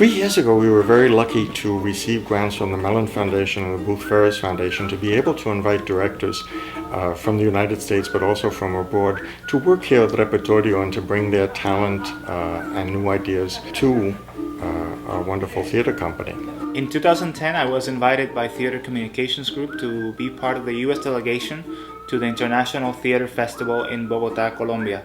3 years ago, we were very lucky to receive grants from the Mellon Foundation and the Booth Ferris Foundation to be able to invite directors from the United States, but also from abroad, to work here at Repertorio and to bring their talent and new ideas to our wonderful theater company. In 2010, I was invited by Theater Communications Group to be part of the U.S. delegation to the International Theater Festival in Bogotá, Colombia.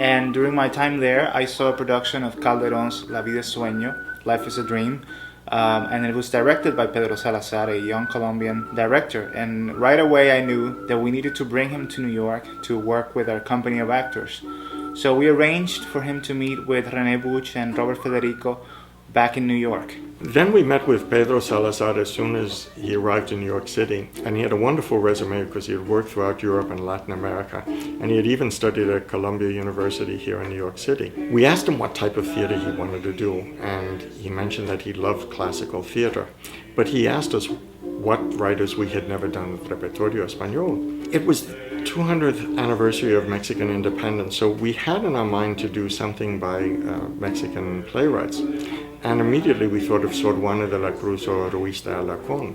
And during my time there, I saw a production of Calderón's La Vida es Sueño, Life is a Dream, and it was directed by Pedro Salazar, a young Colombian director. And right away I knew that we needed to bring him to New York to work with our company of actors. So we arranged for him to meet with René Buch and Robert Federico back in New York. Then we met with Pedro Salazar as soon as he arrived in New York City, and he had a wonderful resume because he had worked throughout Europe and Latin America, and he had even studied at Columbia University here in New York City. We asked him what type of theater he wanted to do, and he mentioned that he loved classical theater, but he asked us what writers we had never done with Repertorio Espanol. It was the 200th anniversary of Mexican independence, so we had in our mind to do something by Mexican playwrights. And immediately we thought of Sor Juana de la Cruz or Ruiz de Alarcón.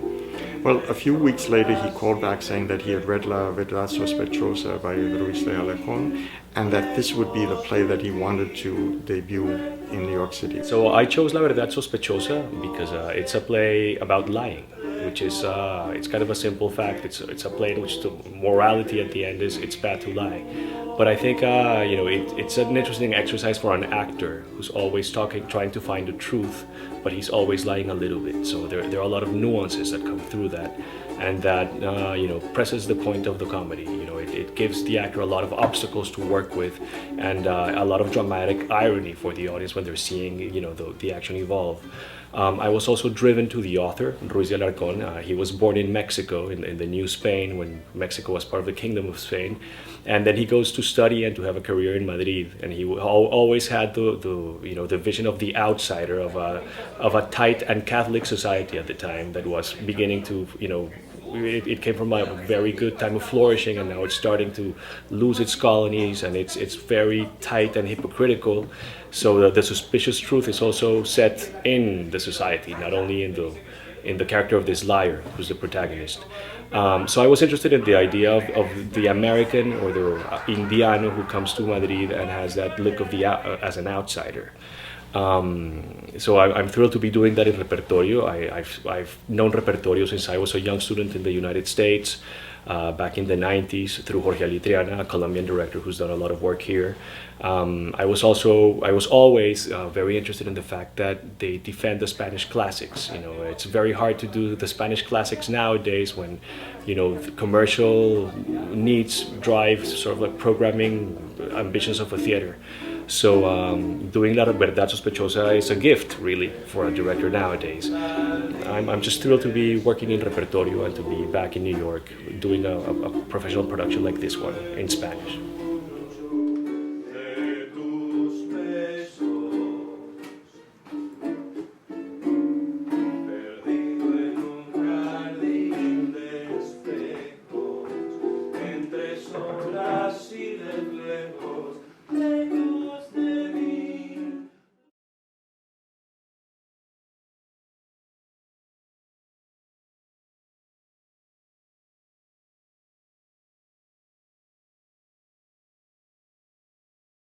Well, a few weeks later he called back saying that he had read La Verdad, Sospechosa by Ruiz de Alarcón, and that this would be the play that he wanted to debut in New York City. So I chose La Verdad, Sospechosa because it's a play about lying, which is it's kind of a simple fact. It's a play in which the morality at the end is it's bad to lie. But I think it's an interesting exercise for an actor who's always trying to find the truth, but he's always lying a little bit. So there are a lot of nuances that come through that, and that presses the point of the comedy. It gives the actor a lot of obstacles to work with, and a lot of dramatic irony for the audience when they're seeing the action evolve. I was also driven to the author, Ruiz de Alarcón. He was born in Mexico, in the New Spain, when Mexico was part of the Kingdom of Spain. And then he goes to study and to have a career in Madrid. And he always had the vision of the outsider, of a tight and Catholic society at the time that was beginning to, it came from a very good time of flourishing, and now it's starting to lose its colonies, and it's very tight and hypocritical. So the suspicious truth is also set in the society, not only in the character of this liar, who's the protagonist. So I was interested in the idea of the American or the Indiano who comes to Madrid and has that look of as an outsider. So I'm thrilled to be doing that in Repertorio. I've known Repertorio since I was a young student in the United States, back in the 90s, through Jorge Alitriana, a Colombian director who's done a lot of work here. I was always very interested in the fact that they defend the Spanish classics. It's very hard to do the Spanish classics nowadays when, the commercial needs drive sort of like programming ambitions of a theater. So doing La Verdad Sospechosa is a gift, really, for a director nowadays. I'm just thrilled to be working in Repertorio and to be back in New York doing a professional production like this one in Spanish.